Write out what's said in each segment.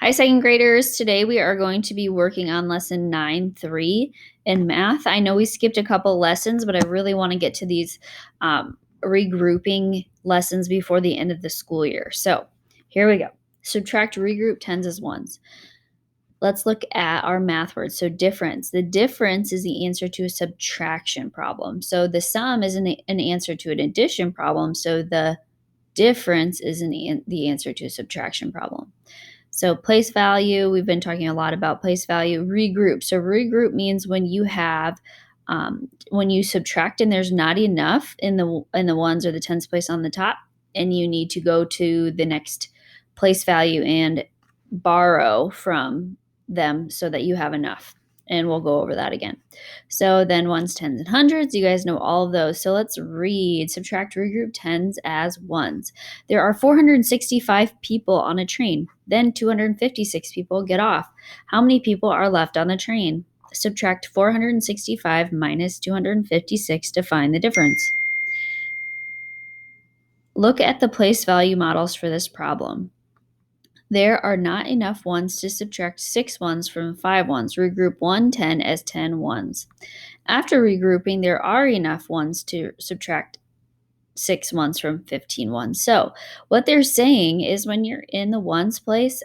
Hi, second graders. Today we are going to be working on lesson 9.3 in math. I know we skipped a couple lessons, but I really want to get to these regrouping lessons before the end of the school year. So here we go. Subtract, regroup tens as ones. Let's look at our math words. So difference. The difference is the answer to a subtraction problem. So the sum is an answer to an addition problem. So the difference is the answer to a subtraction problem. So place value, we've been talking a lot about place value. Regroup. So regroup means when you have when you subtract and there's not enough in the ones or the tens place on the top, and you need to go to the next place value and borrow from them so that you have enough. And we'll go over that again. So then ones, tens, and hundreds, you guys know all of those. So let's read, subtract, regroup tens as ones. There are 465 people on a train. Then 256 people get off. How many people are left on the train? Subtract 465 minus 256 to find the difference. Look at the place value models for this problem. There are not enough ones to subtract 6 ones from 5 ones. Regroup 1 10 as 10 ones. After regrouping, there are enough ones to subtract 6 ones from 15 ones. So what they're saying is when you're in the ones place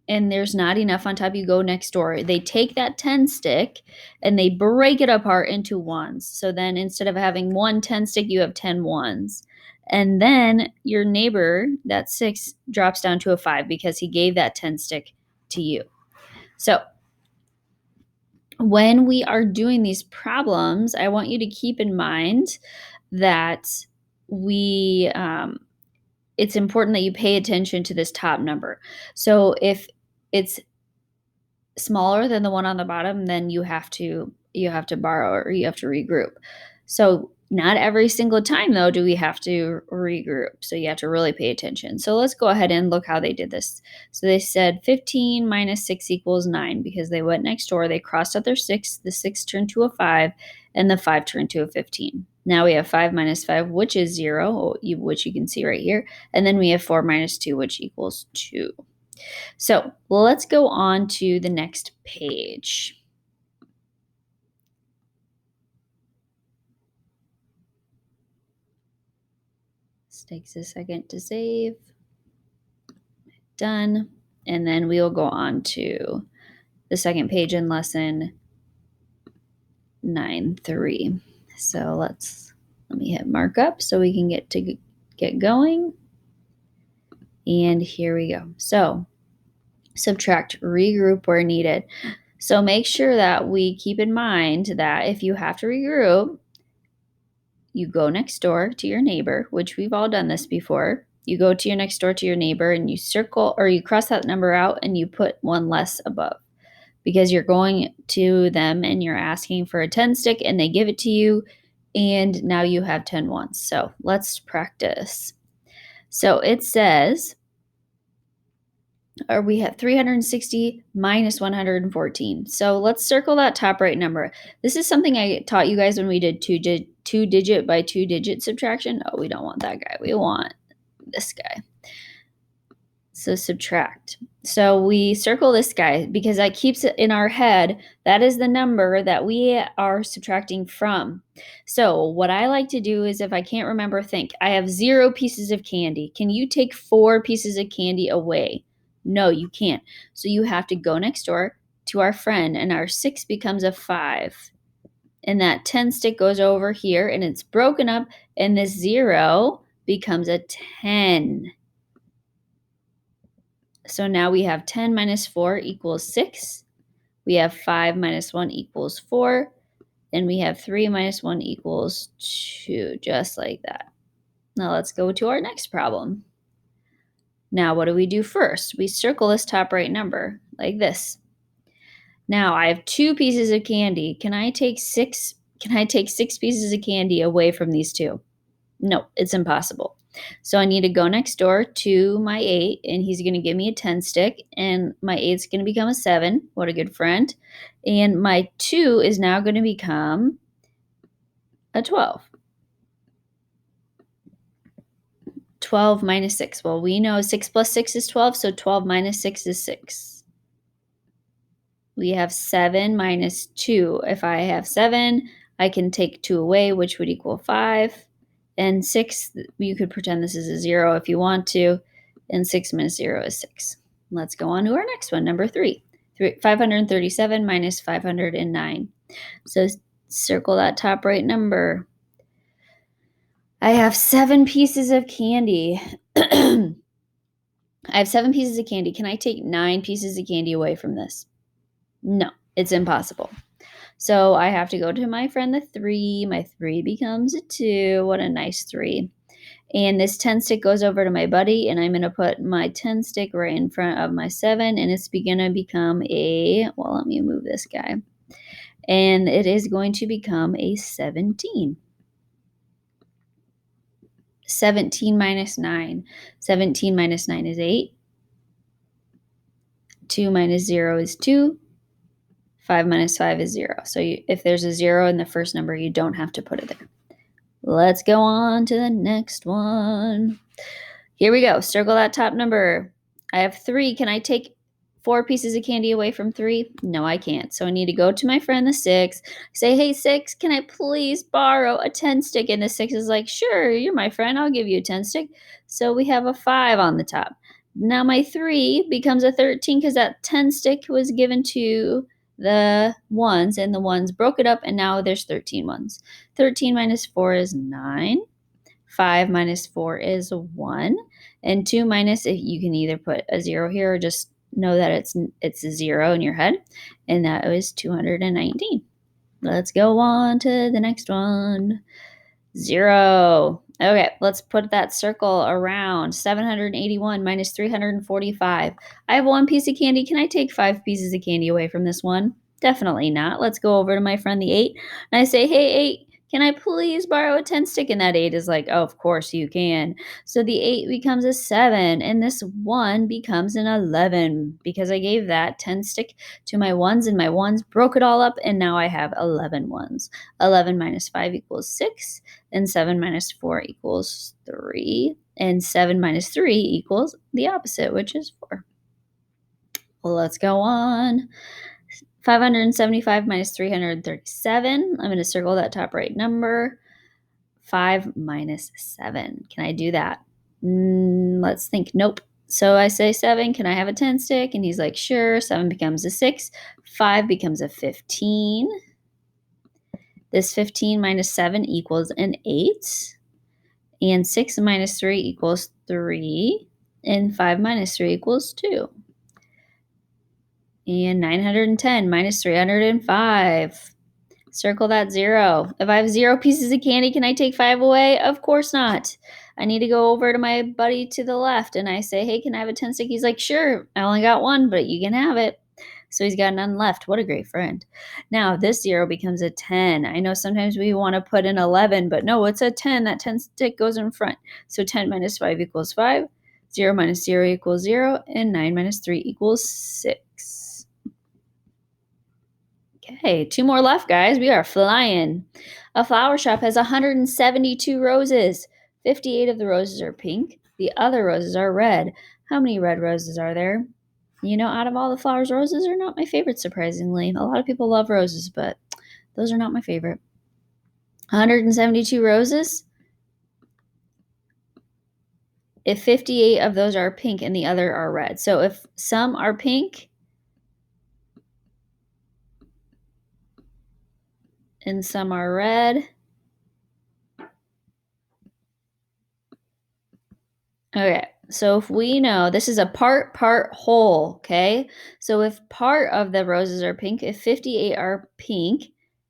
and there's not enough on top, you go next door. They take that 10 stick and they break it apart into ones. So then instead of having one 10 stick, you have 10 ones. And then your neighbor, that 6, drops down to a 5 because he gave that 10 stick to you. So when we are doing these problems, I want you to keep in mind that it's important that you pay attention to this top number. So if it's smaller than the one on the bottom, then you have to borrow or you have to regroup. So not every single time though do we have to regroup. So you have to really pay attention. So let's go ahead and look how they did this. So they said 15 minus 6 equals 9 because they went next door. They crossed out their 6. The 6 turned to a 5 and the 5 turned to a 15. Now we have 5 minus 5, which is 0, which you can see right here. And then we have 4 minus 2, which equals 2. So let's go on to the next page. This takes a second to save. Done. And then we will go on to the second page in lesson 9.3. So let me hit markup so we can get going. And here we go. So subtract, regroup where needed. So make sure that we keep in mind that if you have to regroup, you go next door to your neighbor, which we've all done this before. You go to your next door to your neighbor and you circle or you cross that number out and you put one less above because you're going to them and you're asking for a 10 stick and they give it to you and now you have 10 ones. So let's practice. So it says, or we have 360 minus 114. So let's circle that top right number. This is something I taught you guys when we did two digit by 2 digit subtraction. Oh, we don't want that guy. We want this guy. So subtract. So we circle this guy because that keeps it in our head. That is the number that we are subtracting from. So what I like to do is if I can't remember, think. I have 0 pieces of candy. Can you take 4 pieces of candy away? No, you can't. So you have to go next door to our friend and our 6 becomes a 5. And that 10 stick goes over here and it's broken up and this 0 becomes a 10. So now we have 10 minus 4 equals 6. We have 5 minus 1 equals 4. And we have 3 minus 1 equals 2, just like that. Now let's go to our next problem. Now what do we do first? We circle this top right number like this. Now I have 2 pieces of candy. Can I take 6 pieces of candy away from these 2? No, it's impossible. So I need to go next door to my 8 and he's going to give me a 10 stick and my 8's going to become a 7. What a good friend. And my 2 is now going to become a 12. 12 minus 6. Well, we know 6 plus 6 is 12, so 12 minus 6 is 6. We have 7 minus 2. If I have 7, I can take 2 away, which would equal 5. And 6, you could pretend this is a 0 if you want to. And 6 minus 0 is 6. Let's go on to our next one, number 3. 537 minus 509. So circle that top right number. I have 7 pieces of candy. I have 7 pieces of candy. Can I take 9 pieces of candy away from this? No, it's impossible. So I have to go to my friend the 3. My 3 becomes a 2. What a nice 3. And this 10 stick goes over to my buddy, and I'm going to put my 10 stick right in front of my 7, and it's going to become a, well, let me move this guy. And it is going to become a 17. 17 minus 9. 17 minus 9 is 8. 2 minus 0 is 2. 5 minus 5 is 0. So if there's a 0 in the first number, you don't have to put it there. Let's go on to the next one. Here we go. Circle that top number. I have 3. Can I take 4 pieces of candy away from 3? No, I can't. So I need to go to my friend the 6, say, hey, 6, can I please borrow a 10 stick? And the 6 is like, sure, you're my friend. I'll give you a 10 stick. So we have a 5 on the top. Now my 3 becomes a 13 because that 10 stick was given to the ones, and the ones broke it up, and now there's 13 ones. 13 minus 4 is 9. 5 minus 4 is 1. And 2 minus, you can either put a 0 here or just know that it's a 0 in your head. And that was 219. Let's go on to the next one. 0. Okay, let's put that circle around. 781 minus 345. I have 1 piece of candy. Can I take 5 pieces of candy away from this one? Definitely not. Let's go over to my friend the 8. And I say, hey, 8, can I please borrow a 10 stick? And that 8 is like, oh, of course you can. So the 8 becomes a 7. And this 1 becomes an 11 because I gave that 10 stick to my ones, and my ones broke it all up. And now I have 11 ones. 11 minus 5 equals 6. And 7 minus 4 equals 3. And 7 minus 3 equals the opposite, which is 4. Well, let's go on. 575 minus 337. I'm going to circle that top right number. 5 minus 7. Can I do that? Let's think. Nope. So I say 7. Can I have a 10 stick? And he's like, sure. 7 becomes a 6. 5 becomes a 15. This 15 minus 7 equals an 8. And 6 minus 3 equals 3. And 5 minus 3 equals 2. And 910 minus 305. Circle that 0. If I have 0 pieces of candy, can I take 5 away? Of course not. I need to go over to my buddy to the left, and I say, hey, can I have a 10 stick? He's like, sure. I only got 1, but you can have it. So he's got none left. What a great friend. Now this 0 becomes a 10. I know sometimes we want to put an 11, but no, it's a 10. That 10 stick goes in front. So 10 minus 5 equals 5. 0 minus 0 equals 0. And 9 minus 3 equals 6. Okay, 2 more left, guys. We are flying. A flower shop has 172 roses. 58 of the roses are pink. The other roses are red. How many red roses are there? You know, out of all the flowers, roses are not my favorite, surprisingly. A lot of people love roses, but those are not my favorite. 172 roses. If 58 of those are pink and the other are red. So if some are pink and some are red. Okay, so if we know this is a part whole, okay? So if part of the roses are pink, if 58 are pink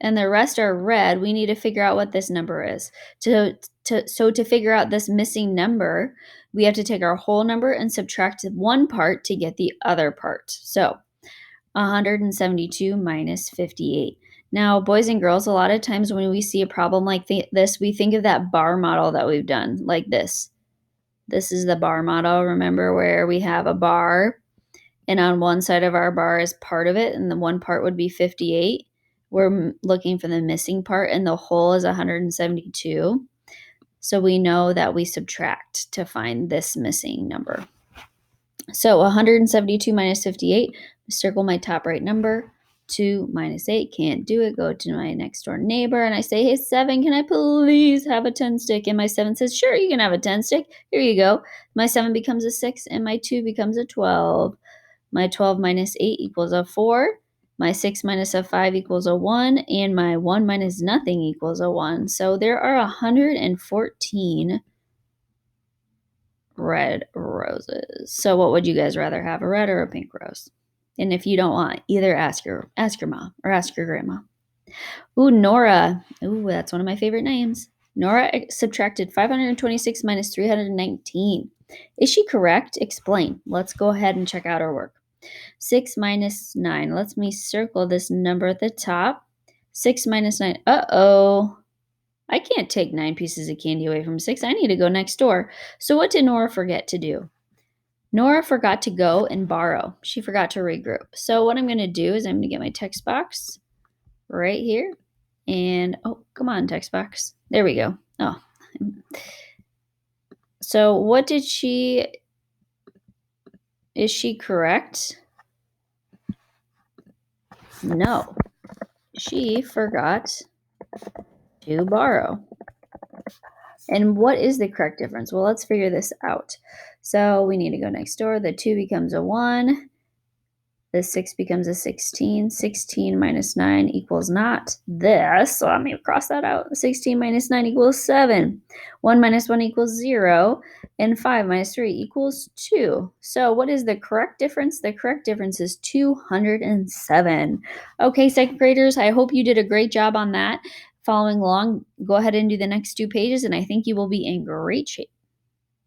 and the rest are red, we need to figure out what this number is. So to figure out this missing number, we have to take our whole number and subtract one part to get the other part. So 172 minus 58. Now, boys and girls, a lot of times when we see a problem like this, we think of that bar model that we've done, like this. This is the bar model, remember, where we have a bar, and on one side of our bar is part of it, and the one part would be 58. We're looking for the missing part, and the whole is 172. So we know that we subtract to find this missing number. So 172 minus 58, circle my top right number. 2 minus 8, can't do it. Go to my next door neighbor and I say, hey, 7, can I please have a 10 stick? And my 7 says, sure, you can have a 10 stick. Here you go. My 7 becomes a 6 and my 2 becomes a 12. My 12 minus 8 equals a 4. My 6 minus a 5 equals a 1. And my 1 minus nothing equals a 1. So there are 114 red roses. So what would you guys rather have, a red or a pink rose? And if you don't want, either ask your mom or ask your grandma. Ooh, Nora. Ooh, that's one of my favorite names. Nora subtracted 526 minus 319. Is she correct? Explain. Let's go ahead and check out her work. 6 minus 9. Let me circle this number at the top. 6 minus 9. Uh-oh. I can't take 9 pieces of candy away from 6. I need to go next door. So what did Nora forget to do? Nora forgot to go and borrow. She forgot to regroup. So what I'm going to do is I'm going to get my text box right here. And, oh, come on, text box. There we go. Oh. So what did she, is she correct? No. She forgot to borrow. And what is the correct difference? Well, let's figure this out. So we need to go next door. The 2 becomes a 1. The 6 becomes a 16. 16 minus 9 equals not this. So let me cross that out. 16 minus 9 equals 7. 1 minus 1 equals 0. And 5 minus 3 equals 2. So what is the correct difference? The correct difference is 207. Okay, second graders, I hope you did a great job on that. Following along, go ahead and do the next 2 pages, and I think you will be in great shape.